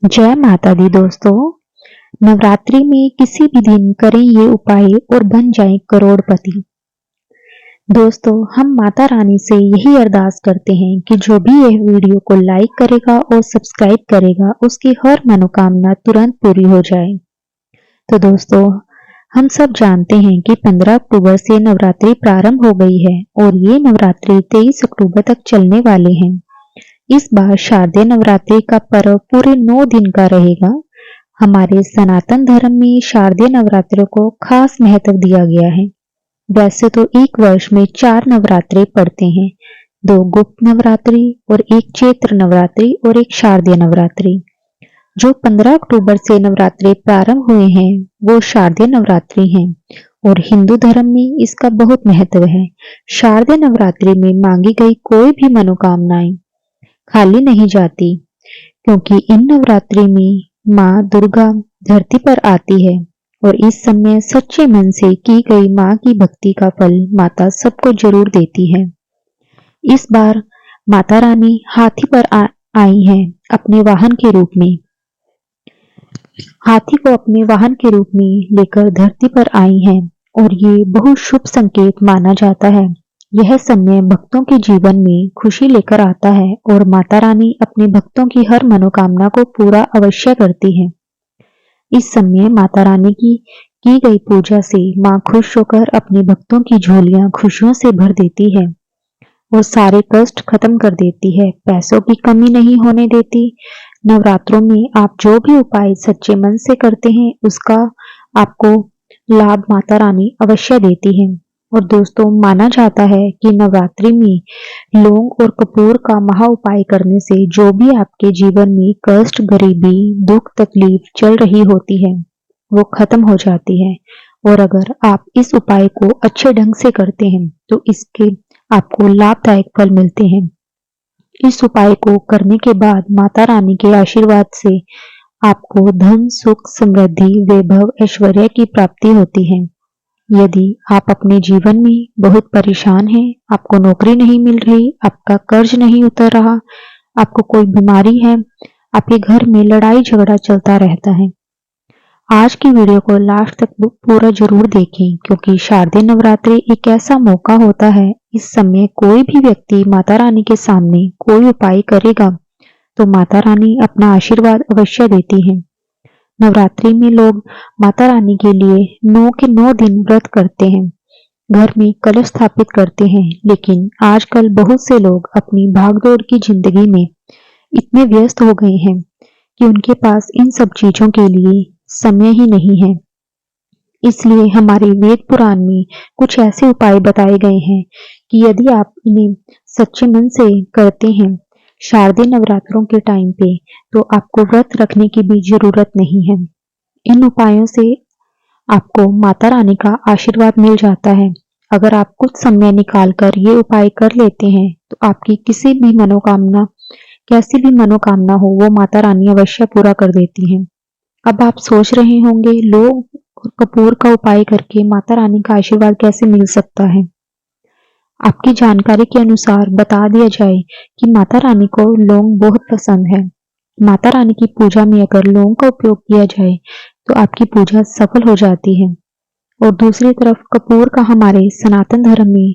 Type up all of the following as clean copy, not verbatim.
जय माता दी दोस्तों। नवरात्रि में किसी भी दिन करें ये उपाय और बन जाएं करोड़पति। दोस्तों, हम माता रानी से यही अरदास करते हैं कि जो भी यह वीडियो को लाइक करेगा और सब्सक्राइब करेगा उसकी हर मनोकामना तुरंत पूरी हो जाए। तो दोस्तों, हम सब जानते हैं कि 15 अक्टूबर से नवरात्रि प्रारंभ हो गई है और ये नवरात्रि 23 अक्टूबर तक चलने वाले हैं। इस बार शारदीय नवरात्रि का पर्व पूरे 9 दिन का रहेगा। हमारे सनातन धर्म में शारदीय नवरात्रि को खास महत्व दिया गया है। वैसे तो एक वर्ष में 4 नवरात्रि पड़ते हैं, 2 गुप्त नवरात्रि और एक चैत्र नवरात्रि और एक शारदीय नवरात्रि। जो 15 अक्टूबर से नवरात्रि प्रारंभ हुए हैं वो शारदीय नवरात्रि हैं और हिंदू धर्म में इसका बहुत महत्व है। शारदीय नवरात्रि में मांगी गई कोई भी मनोकामनाएं खाली नहीं जाती, क्योंकि इन नवरात्रि में माँ दुर्गा धरती पर आती है और इस समय सच्चे मन से की गई माँ की भक्ति का फल माता सबको जरूर देती है। इस बार माता रानी हाथी पर आई हैं अपने वाहन के रूप में। हाथी को अपने वाहन के रूप में लेकर धरती पर आई हैं और ये बहुत शुभ संकेत माना जाता है। यह समय भक्तों के जीवन में खुशी लेकर आता है और माता रानी अपने भक्तों की हर मनोकामना को पूरा अवश्य करती है। इस समय माता रानी की गई पूजा से मां खुश होकर अपने भक्तों की झोलियां खुशियों से भर देती है और सारे कष्ट खत्म कर देती है। पैसों की कमी नहीं होने देती। नवरात्रों में आप जो भी उपाय सच्चे मन से करते हैं उसका आपको लाभ माता रानी अवश्य देती है। और दोस्तों, माना जाता है कि नवरात्रि में लौंग और कपूर का महा उपाय करने से जो भी आपके जीवन में कष्ट, गरीबी, दुख, तकलीफ चल रही होती है वो खत्म हो जाती है। और अगर आप इस उपाय को अच्छे ढंग से करते हैं तो इसके आपको लाभदायक फल मिलते हैं। इस उपाय को करने के बाद माता रानी के आशीर्वाद से आपको धन, सुख, समृद्धि, वैभव, ऐश्वर्य की प्राप्ति होती है। यदि आप अपने जीवन में बहुत परेशान हैं, आपको नौकरी नहीं मिल रही, आपका कर्ज नहीं उतर रहा, आपको कोई बीमारी है, आपके घर में लड़ाई झगड़ा चलता रहता है, आज की वीडियो को लास्ट तक पूरा जरूर देखें, क्योंकि शारदीय नवरात्रि एक ऐसा मौका होता है। इस समय कोई भी व्यक्ति माता रानी के सामने कोई उपाय करेगा तो माता रानी अपना आशीर्वाद अवश्य देती है। नवरात्रि में लोग माता रानी के लिए 9 के 9 दिन व्रत करते हैं, घर में कलश स्थापित करते हैं। लेकिन आजकल बहुत से लोग अपनी भागदौड़ की जिंदगी में इतने व्यस्त हो गए हैं कि उनके पास इन सब चीजों के लिए समय ही नहीं है। इसलिए हमारे वेद पुराण में कुछ ऐसे उपाय बताए गए हैं कि यदि आप इन्हें सच्चे मन से करते हैं शारदीय नवरात्रों के टाइम पे, तो आपको व्रत रखने की भी जरूरत नहीं है। इन उपायों से आपको माता रानी का आशीर्वाद मिल जाता है। अगर आप कुछ समय निकालकर ये उपाय कर लेते हैं तो आपकी किसी भी मनोकामना, कैसी भी मनोकामना हो, वो माता रानी अवश्य पूरा कर देती हैं। अब आप सोच रहे होंगे, लौंग और कपूर का उपाय करके माता रानी का आशीर्वाद कैसे मिल सकता है। आपकी जानकारी के अनुसार बता दिया जाए कि माता रानी को लौंग बहुत पसंद है। माता रानी की पूजा में अगर लौंग का उपयोग किया जाए तो आपकी पूजा सफल हो जाती है। और दूसरी तरफ कपूर का हमारे सनातन धर्म में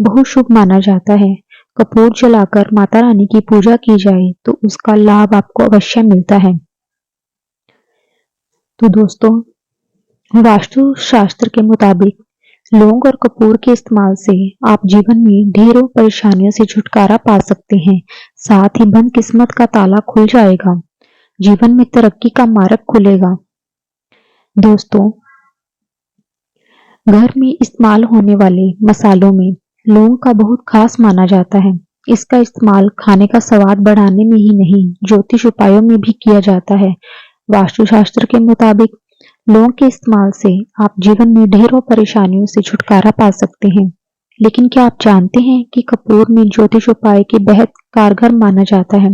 बहुत शुभ माना जाता है। कपूर जलाकर माता रानी की पूजा की जाए तो उसका लाभ आपको अवश्य मिलता है। तो दोस्तों, वास्तु शास्त्र के मुताबिक लौंग और कपूर के इस्तेमाल से आप जीवन में ढेरों परेशानियों से छुटकारा पा सकते हैं। साथ ही बंद किस्मत का ताला खुल जाएगा, जीवन में तरक्की का मार्ग खुलेगा। दोस्तों, घर में इस्तेमाल होने वाले मसालों में लौंग का बहुत खास माना जाता है। इसका इस्तेमाल खाने का स्वाद बढ़ाने में ही नहीं, ज्योतिष उपायों में भी किया जाता है। वास्तुशास्त्र के मुताबिक लौंग के इस्तेमाल से आप जीवन में ढेरों परेशानियों से छुटकारा पा सकते हैं। लेकिन क्या आप जानते हैं कि कपूर में ज्योतिष उपाय के बेहद कारगर माना जाता है।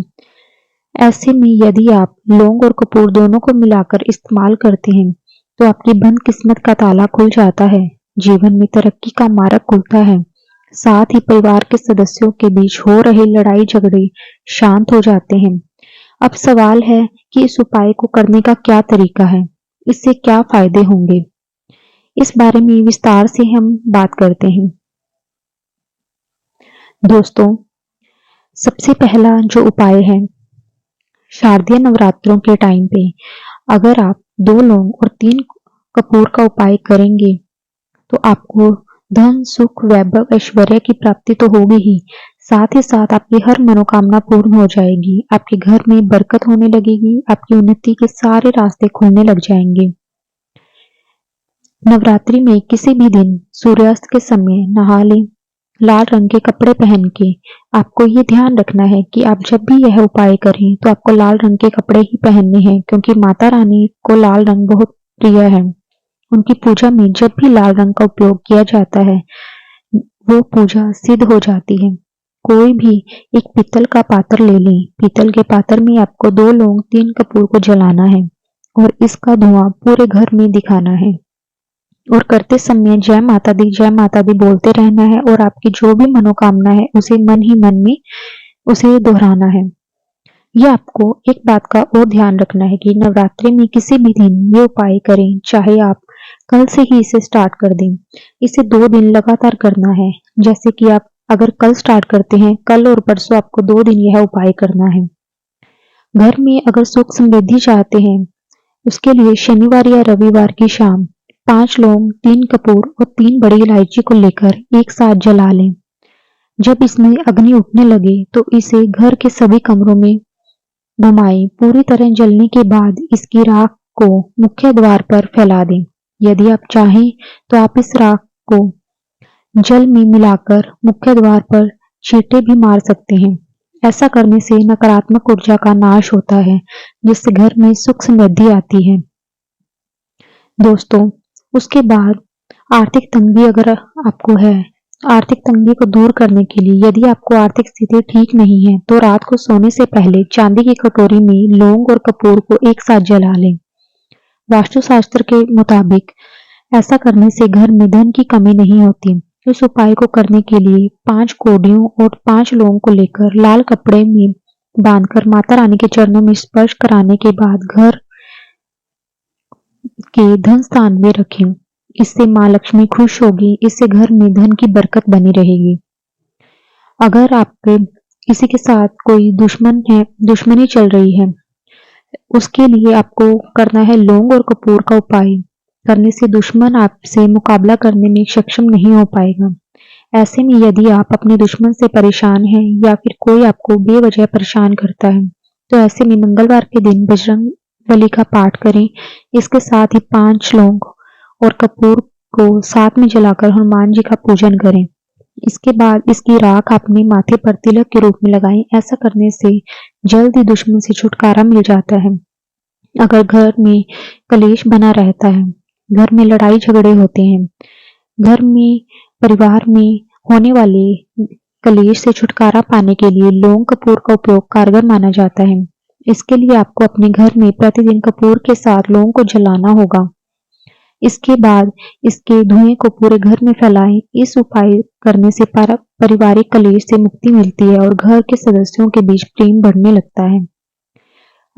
ऐसे में यदि आप लौंग और कपूर दोनों को मिलाकर इस्तेमाल करते हैं तो आपकी बंद किस्मत का ताला खुल जाता है, जीवन में तरक्की का मार्ग खुलता है। साथ ही परिवार के सदस्यों के बीच हो रहे लड़ाई झगड़े शांत हो जाते हैं। अब सवाल है कि इस उपाय को करने का क्या तरीका है, इससे क्या फायदे होंगे। इस बारे में विस्तार से हम बात करते हैं। दोस्तों, सबसे पहला जो उपाय है, शारदीय नवरात्रों के टाइम पे अगर आप 2 लौंग और 3 कपूर का उपाय करेंगे तो आपको धन, सुख, वैभव, ऐश्वर्य की प्राप्ति तो होगी ही, साथ ही साथ आपकी हर मनोकामना पूर्ण हो जाएगी। आपके घर में बरकत होने लगेगी, आपकी उन्नति के सारे रास्ते खुलने लग जाएंगे। नवरात्रि में किसी भी दिन सूर्यास्त के समय नहा लें, लाल रंग के कपड़े पहन के। आपको ये ध्यान रखना है कि आप जब भी यह उपाय करें तो आपको लाल रंग के कपड़े ही पहनने हैं, क्योंकि माता रानी को लाल रंग बहुत प्रिय है। उनकी पूजा में जब भी लाल रंग का उपयोग किया जाता है, वो पूजा सिद्ध हो जाती है। कोई भी एक पीतल का पात्र ले लें। पीतल के पात्र में आपको 2 लौंग, 3 कपूर को जलाना है और इसका धुआं पूरे घर में दिखाना है और करते समय जय माता दी बोलते रहना है और आपकी जो भी मनोकामना है उसे मन ही मन में उसे दोहराना है। ये आपको एक बात का और ध्यान रखना है कि नवरात्रि में किसी भी दिन ये उपाय करें, चाहे आप कल से ही इसे स्टार्ट कर दें। इसे 2 दिन लगातार करना है। जैसे कि आप अगर कल स्टार्ट करते हैं, कल और परसों आपको 2 दिन यह उपाय करना है। घर में अगर सुख समृद्धि चाहते हैं, उसके लिए शनिवार या रविवार की शाम 5 लौंग, 3 कपूर और 3 बड़ी इलायची को लेकर एक साथ जला लें। जब इसमें अग्नि उठने लगे तो इसे घर के सभी कमरों में घुमाएं। पूरी तरह जलने के बाद इसकी राख को मुख्य द्वार पर फैला दें। यदि आप चाहें तो आप इस राख को जल में मिलाकर मुख्य द्वार पर छींटे भी मार सकते हैं। ऐसा करने से नकारात्मक ऊर्जा का नाश होता है, जिससे घर में सुख समृद्धि आती है। दोस्तों, उसके बाद आर्थिक तंगी अगर आपको है, आर्थिक तंगी को दूर करने के लिए यदि आपको आर्थिक स्थिति ठीक नहीं है तो रात को सोने से पहले चांदी की कटोरी में लौंग और कपूर को एक साथ जला लें। वास्तुशास्त्र के मुताबिक ऐसा करने से घर में धन की कमी नहीं होती। इस उपाय को करने के लिए 5 कोडियों और 5 लौंग को लेकर लाल कपड़े में बांधकर माता रानी के चरणों में स्पर्श कराने के बाद घर के धन स्थान में रखें। इससे माँ लक्ष्मी खुश होगी, इससे घर में धन की बरकत बनी रहेगी। अगर आपके किसी के साथ कोई दुश्मन है, दुश्मनी चल रही है, उसके लिए आपको करना है लौंग और कपूर का उपाय। करने से दुश्मन आपसे मुकाबला करने में सक्षम नहीं हो पाएगा। ऐसे में यदि आप अपने दुश्मन से परेशान हैं या फिर कोई आपको बेवजह परेशान करता है, तो ऐसे में मंगलवार के दिन बजरंग बली का पाठ करें। इसके साथ ही 5 लौंग और कपूर को साथ में जलाकर हनुमान जी का पूजन करें। इसके बाद इसकी राख अपने माथे पर तिलक के रूप में लगाएं। ऐसा करने से जल्द ही दुश्मन से छुटकारा मिल जाता है। अगर घर में कलेश बना रहता है, घर में लड़ाई झगड़े होते हैं, घर में परिवार में होने वाले कलेश से छुटकारा पाने के लिए लौंग कपूर का उपयोग कारगर माना जाता है। इसके लिए आपको अपने घर में प्रतिदिन कपूर के साथ लौंग को जलाना होगा। इसके बाद इसके धुएं को पूरे घर में फैलाएं। इस उपाय करने से पारिवारिक कलेश से मुक्ति मिलती है और घर के सदस्यों के बीच प्रेम बढ़ने लगता है।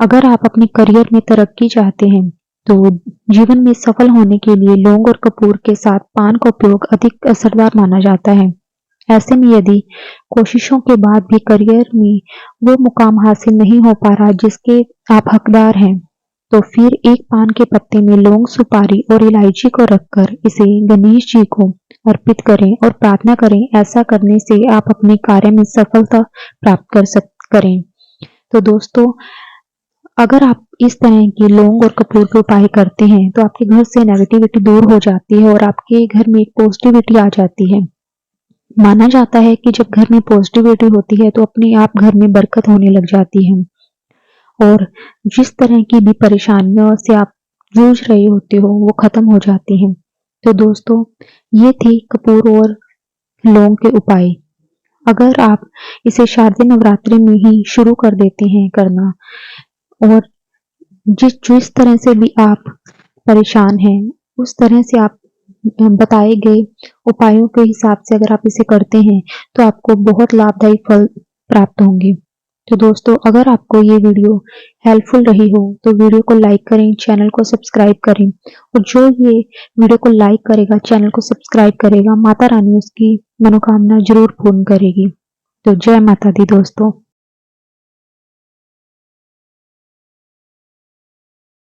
अगर आप अपने करियर में तरक्की चाहते हैं तो जीवन में सफल होने के लिए लौंग और कपूर के साथ पान का उपयोग अधिक असरदार माना जाता है। ऐसे में यदि कोशिशों के बाद भी करियर में वो मुकाम हासिल नहीं हो पा रहा जिसके आप हकदार हैं, तो फिर एक पान के पत्ते में लौंग, सुपारी और इलायची को रखकर इसे गणेश जी को अर्पित करें और प्रार्थना करें। ऐसा करने से आप अपने कार्य में सफलता प्राप्त करें। तो दोस्तों, अगर आप इस तरह के लौंग और कपूर के उपाय करते हैं तो आपके घर से नेगेटिविटी दूर हो जाती है और आपके घर में एक पॉजिटिविटी आ जाती है। माना जाता है कि जब घर में पॉजिटिविटी होती है तो अपने आप घर में बरकत होने लग जाती है और जिस तरह की भी परेशानियों से आप जूझ रहे होते हो वो खत्म हो जाती हैं। तो दोस्तों, ये थी कपूर और लौंग के उपाय। अगर आप इसे शारदीय नवरात्रि में ही शुरू कर देते हैं करना और जिस तरह से भी आप परेशान हैं उस तरह से आप बताए गए उपायों के हिसाब से अगर आप इसे करते हैं तो आपको बहुत लाभदायी फल प्राप्त होंगे। तो दोस्तों अगर आपको ये वीडियो हेल्पफुल रही हो तो वीडियो को लाइक करें, चैनल को सब्सक्राइब करें और जो ये वीडियो को लाइक करेगा, चैनल को सब्सक्राइब करेगा, माता रानी उसकी मनोकामना जरूर पूर्ण करेगी। तो जय माता दी दोस्तों।